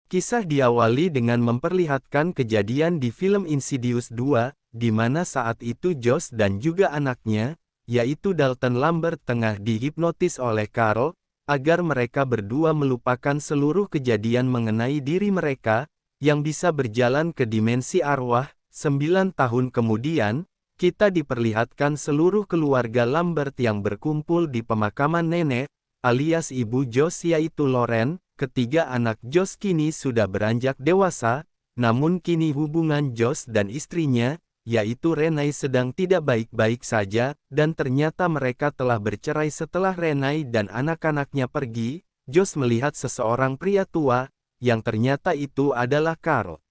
Kisah diawali dengan memperlihatkan kejadian di film Insidious 2, di mana saat itu Josh dan juga anaknya, yaitu Dalton Lambert tengah dihipnotis oleh Carl, agar mereka berdua melupakan seluruh kejadian mengenai diri mereka, yang bisa berjalan ke dimensi arwah. 9 tahun kemudian, kita diperlihatkan seluruh keluarga Lambert yang berkumpul di pemakaman nenek, alias ibu Josh yaitu Lauren. Ketiga anak Josh kini sudah beranjak dewasa, namun kini hubungan Josh dan istrinya, yaitu Renai sedang tidak baik-baik saja, dan ternyata mereka telah bercerai setelah Renai dan anak-anaknya pergi. Josh melihat seseorang pria tua, yang ternyata itu adalah Carl.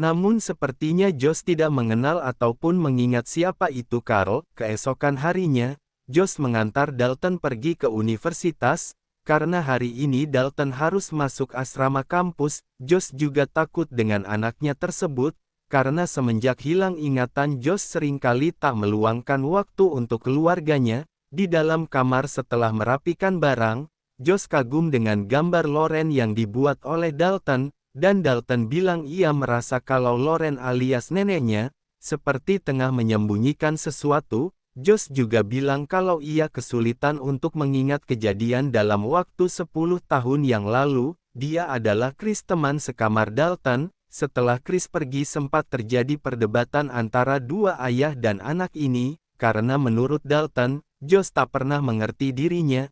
Namun sepertinya Josh tidak mengenal ataupun mengingat siapa itu Carl. Keesokan harinya, Josh mengantar Dalton pergi ke universitas. Karena hari ini Dalton harus masuk asrama kampus, Josh juga takut dengan anaknya tersebut, karena semenjak hilang ingatan Josh seringkali tak meluangkan waktu untuk keluarganya. Di dalam kamar setelah merapikan barang, Josh kagum dengan gambar Lauren yang dibuat oleh Dalton, dan Dalton bilang ia merasa kalau Lauren alias neneknya, seperti tengah menyembunyikan sesuatu. Josh juga bilang kalau ia kesulitan untuk mengingat kejadian dalam waktu 10 tahun yang lalu. Dia adalah Chris, teman sekamar Dalton. Setelah Chris pergi sempat terjadi perdebatan antara dua ayah dan anak ini, karena menurut Dalton, Josh tak pernah mengerti dirinya.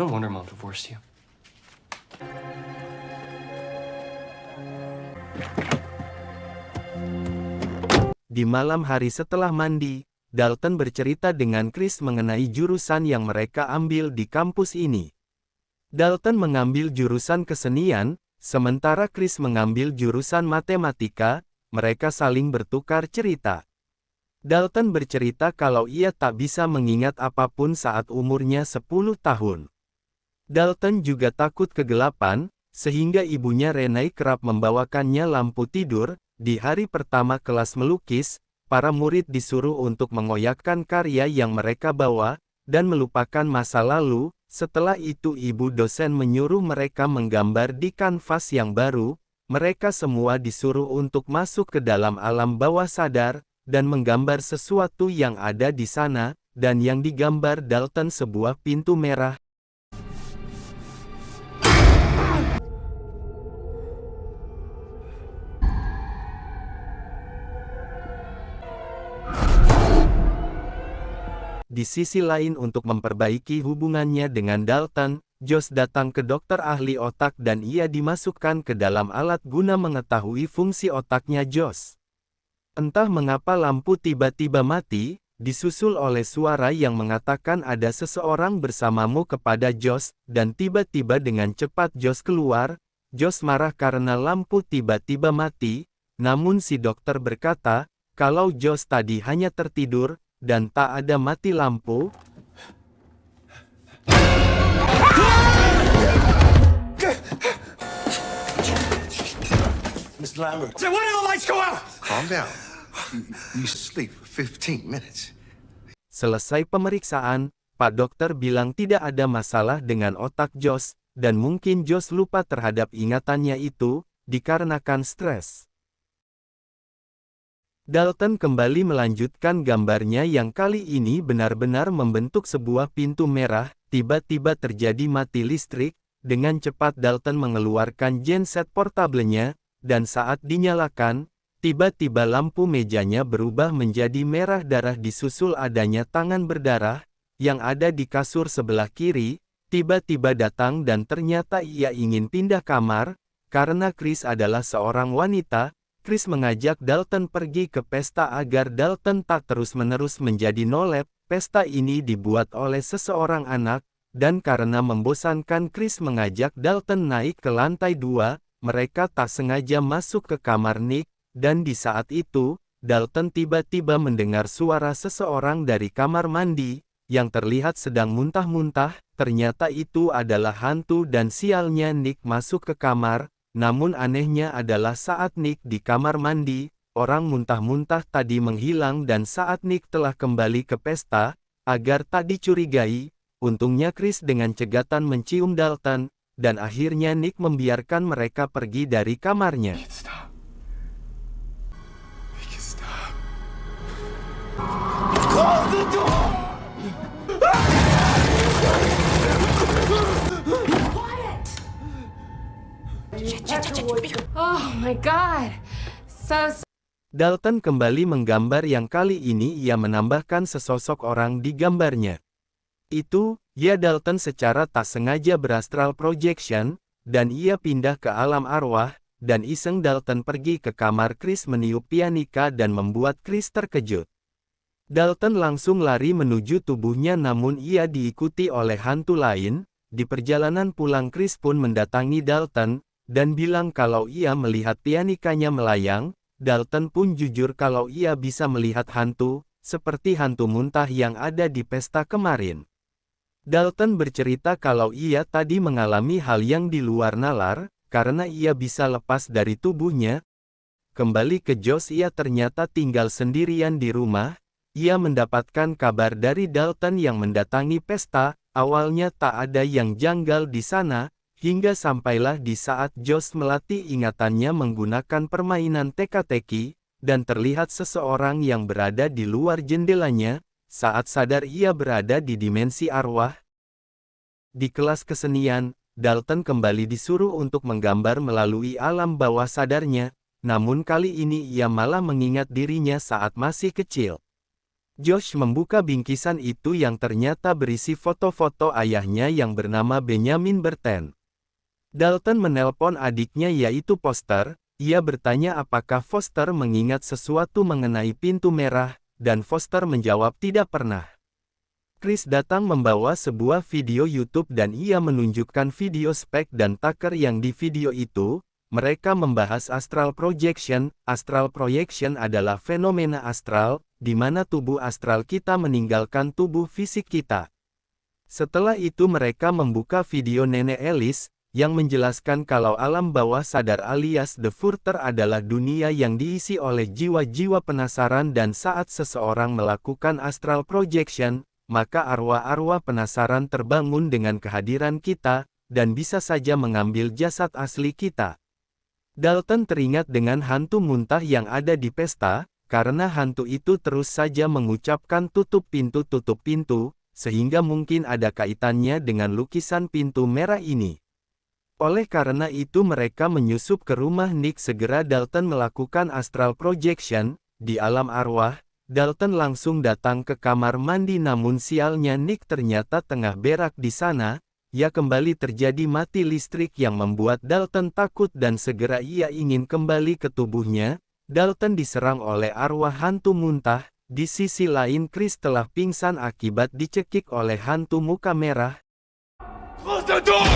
No wonder Mom divorced you. Di malam hari setelah mandi, Dalton bercerita dengan Chris mengenai jurusan yang mereka ambil di kampus ini. Dalton mengambil jurusan kesenian, sementara Chris mengambil jurusan matematika. Mereka saling bertukar cerita. Dalton bercerita kalau ia tak bisa mengingat apapun saat umurnya 10 tahun. Dalton juga takut kegelapan, sehingga ibunya Renai kerap membawakannya lampu tidur. Di hari pertama kelas melukis, para murid disuruh untuk mengoyakkan karya yang mereka bawa, dan melupakan masa lalu. Setelah itu ibu dosen menyuruh mereka menggambar di kanvas yang baru. Mereka semua disuruh untuk masuk ke dalam alam bawah sadar, dan menggambar sesuatu yang ada di sana, dan yang digambar Dalton sebuah pintu merah. Di sisi lain untuk memperbaiki hubungannya dengan Dalton, Josh datang ke dokter ahli otak dan ia dimasukkan ke dalam alat guna mengetahui fungsi otaknya Josh. Entah mengapa lampu tiba-tiba mati, disusul oleh suara yang mengatakan ada seseorang bersamamu kepada Josh, dan tiba-tiba dengan cepat Josh keluar. Josh marah karena lampu tiba-tiba mati, namun si dokter berkata, kalau Josh tadi hanya tertidur, dan tak ada mati lampu. Mr. Lambert. Say, why did the lights go out? Calm down. You sleep for 15 minutes. Selesai pemeriksaan, Pak Dokter bilang tidak ada masalah dengan otak Josh, dan mungkin Josh lupa terhadap ingatannya itu, dikarenakan stres. Dalton kembali melanjutkan gambarnya yang kali ini benar-benar membentuk sebuah pintu merah. Tiba-tiba terjadi mati listrik. Dengan cepat Dalton mengeluarkan genset portablenya, dan saat dinyalakan, tiba-tiba lampu mejanya berubah menjadi merah darah disusul adanya tangan berdarah, yang ada di kasur sebelah kiri. Tiba-tiba datang dan ternyata ia ingin pindah kamar, karena Chris adalah seorang wanita. Chris mengajak Dalton pergi ke pesta agar Dalton tak terus-menerus menjadi nolep. Pesta ini dibuat oleh seseorang anak, dan karena membosankan Chris mengajak Dalton naik ke lantai 2, mereka tak sengaja masuk ke kamar Nick, dan di saat itu, Dalton tiba-tiba mendengar suara seseorang dari kamar mandi, yang terlihat sedang muntah-muntah. Ternyata itu adalah hantu dan sialnya Nick masuk ke kamar. Namun anehnya adalah saat Nick di kamar mandi, orang muntah-muntah tadi menghilang dan saat Nick telah kembali ke pesta, agar tak dicurigai, untungnya Chris dengan cegatan mencium Dalton, dan akhirnya Nick membiarkan mereka pergi dari kamarnya. Stop. Make it stop. Oh my god. Dalton kembali menggambar yang kali ini ia menambahkan sesosok orang di gambarnya. Itu, ya Dalton secara tak sengaja berastral projection, dan ia pindah ke alam arwah, dan iseng Dalton pergi ke kamar Chris meniup pianika dan membuat Chris terkejut. Dalton langsung lari menuju tubuhnya namun ia diikuti oleh hantu lain. Di perjalanan pulang Chris pun mendatangi Dalton, dan bilang kalau ia melihat pianikanya melayang. Dalton pun jujur kalau ia bisa melihat hantu, seperti hantu muntah yang ada di pesta kemarin. Dalton bercerita kalau ia tadi mengalami hal yang di luar nalar, karena ia bisa lepas dari tubuhnya. Kembali ke Josh, ia ternyata tinggal sendirian di rumah. Ia mendapatkan kabar dari Dalton yang mendatangi pesta. Awalnya tak ada yang janggal di sana, hingga sampailah di saat Josh melatih ingatannya menggunakan permainan teka-teki, dan terlihat seseorang yang berada di luar jendelanya. Saat sadar ia berada di dimensi arwah. Di kelas kesenian, Dalton kembali disuruh untuk menggambar melalui alam bawah sadarnya, namun kali ini ia malah mengingat dirinya saat masih kecil. Josh membuka bingkisan itu yang ternyata berisi foto-foto ayahnya yang bernama Benjamin Burton. Dalton menelpon adiknya yaitu Foster. Ia bertanya apakah Foster mengingat sesuatu mengenai pintu merah, dan Foster menjawab tidak pernah. Chris datang membawa sebuah video YouTube dan ia menunjukkan video Spek dan Tucker yang di video itu, mereka membahas astral projection. Astral projection adalah fenomena astral, di mana tubuh astral kita meninggalkan tubuh fisik kita. Setelah itu mereka membuka video Nenek Alice, yang menjelaskan kalau alam bawah sadar alias The Further adalah dunia yang diisi oleh jiwa-jiwa penasaran dan saat seseorang melakukan astral projection, maka arwah-arwah penasaran terbangun dengan kehadiran kita, dan bisa saja mengambil jasad asli kita. Dalton teringat dengan hantu muntah yang ada di pesta, karena hantu itu terus saja mengucapkan tutup pintu, sehingga mungkin ada kaitannya dengan lukisan pintu merah ini. Oleh karena itu mereka menyusup ke rumah Nick. Segera Dalton melakukan astral projection. Di alam arwah, Dalton langsung datang ke kamar mandi namun sialnya Nick ternyata tengah berak di sana. Ya kembali terjadi mati listrik yang membuat Dalton takut dan segera ia ingin kembali ke tubuhnya. Dalton diserang oleh arwah hantu muntah. Di sisi lain Chris telah pingsan akibat dicekik oleh hantu muka merah. Close the door!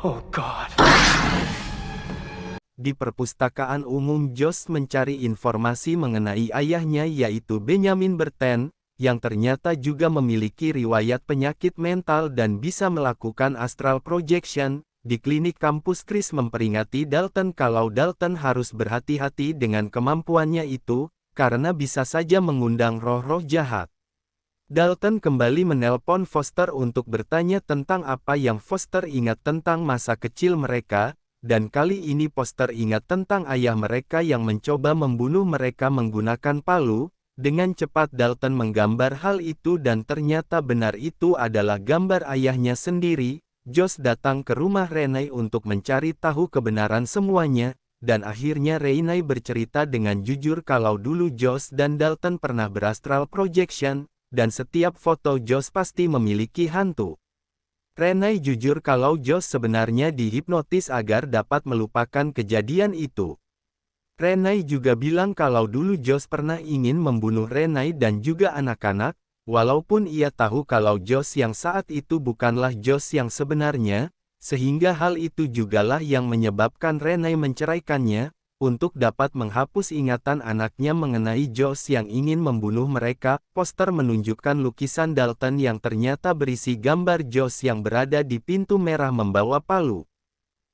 Oh God. Di perpustakaan umum Josh mencari informasi mengenai ayahnya yaitu Benjamin Burton, yang ternyata juga memiliki riwayat penyakit mental dan bisa melakukan astral projection. Di klinik kampus Chris memperingati Dalton kalau Dalton harus berhati-hati dengan kemampuannya itu, karena bisa saja mengundang roh-roh jahat. Dalton kembali menelpon Foster untuk bertanya tentang apa yang Foster ingat tentang masa kecil mereka, dan kali ini Foster ingat tentang ayah mereka yang mencoba membunuh mereka menggunakan palu. Dengan cepat Dalton menggambar hal itu dan ternyata benar itu adalah gambar ayahnya sendiri. Josh datang ke rumah Renee untuk mencari tahu kebenaran semuanya, dan akhirnya Renee bercerita dengan jujur kalau dulu Josh dan Dalton pernah berastral projection, dan setiap foto Josh pasti memiliki hantu. Renee jujur kalau Josh sebenarnya dihipnotis agar dapat melupakan kejadian itu. Renee juga bilang kalau dulu Josh pernah ingin membunuh Renee dan juga anak-anak, walaupun ia tahu kalau Josh yang saat itu bukanlah Josh yang sebenarnya, sehingga hal itu jugalah yang menyebabkan Renee menceraikannya, untuk dapat menghapus ingatan anaknya mengenai Josh yang ingin membunuh mereka. Poster menunjukkan lukisan Dalton yang ternyata berisi gambar Josh yang berada di pintu merah membawa palu.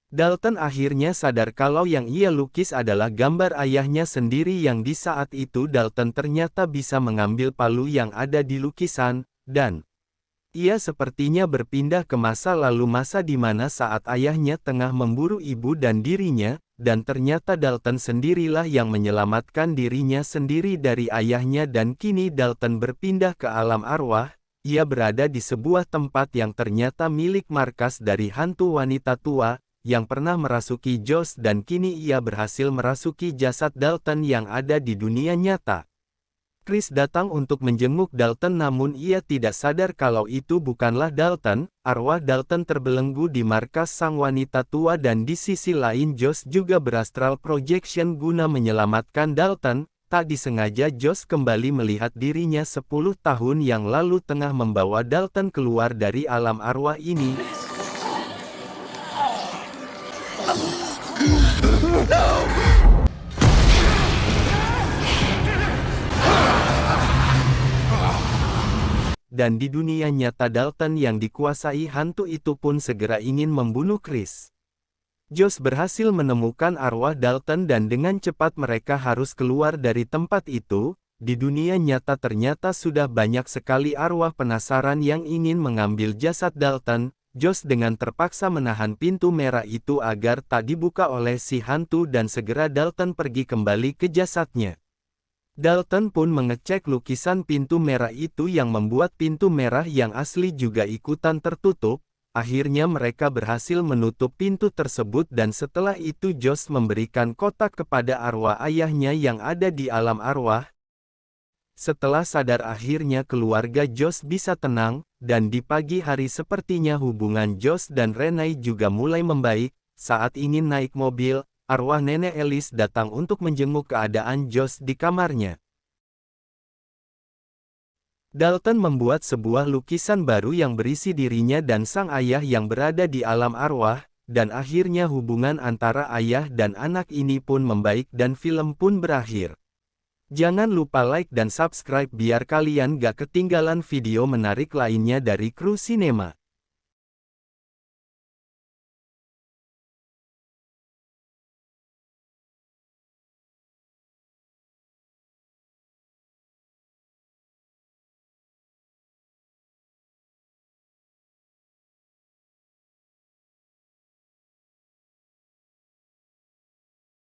Dalton akhirnya sadar kalau yang ia lukis adalah gambar ayahnya sendiri yang di saat itu Dalton ternyata bisa mengambil palu yang ada di lukisan, dan ia sepertinya berpindah ke masa lalu, masa di mana saat ayahnya tengah memburu ibu dan dirinya, dan ternyata Dalton sendirilah yang menyelamatkan dirinya sendiri dari ayahnya dan kini Dalton berpindah ke alam arwah. Ia berada di sebuah tempat yang ternyata milik markas dari hantu wanita tua, yang pernah merasuki Josh dan kini ia berhasil merasuki jasad Dalton yang ada di dunia nyata. Chris datang untuk menjenguk Dalton namun ia tidak sadar kalau itu bukanlah Dalton. Arwah Dalton terbelenggu di markas sang wanita tua dan di sisi lain Josh juga berastral projection guna menyelamatkan Dalton. Tak disengaja Josh kembali melihat dirinya 10 tahun yang lalu tengah membawa Dalton keluar dari alam arwah ini. Dan di dunia nyata Dalton yang dikuasai hantu itu pun segera ingin membunuh Chris. Josh berhasil menemukan arwah Dalton dan dengan cepat mereka harus keluar dari tempat itu. Di dunia nyata ternyata sudah banyak sekali arwah penasaran yang ingin mengambil jasad Dalton. Josh dengan terpaksa menahan pintu merah itu agar tak dibuka oleh si hantu dan segera Dalton pergi kembali ke jasadnya. Dalton pun mengecek lukisan pintu merah itu yang membuat pintu merah yang asli juga ikutan tertutup. Akhirnya mereka berhasil menutup pintu tersebut dan setelah itu Josh memberikan kotak kepada arwah ayahnya yang ada di alam arwah. Setelah sadar akhirnya keluarga Josh bisa tenang, dan di pagi hari sepertinya hubungan Josh dan Renee juga mulai membaik. Saat ingin naik mobil, arwah nenek Alice datang untuk menjenguk keadaan Josh di kamarnya. Dalton membuat sebuah lukisan baru yang berisi dirinya dan sang ayah yang berada di alam arwah, dan akhirnya hubungan antara ayah dan anak ini pun membaik dan film pun berakhir. Jangan lupa like dan subscribe biar kalian gak ketinggalan video menarik lainnya dari Kru Sinema.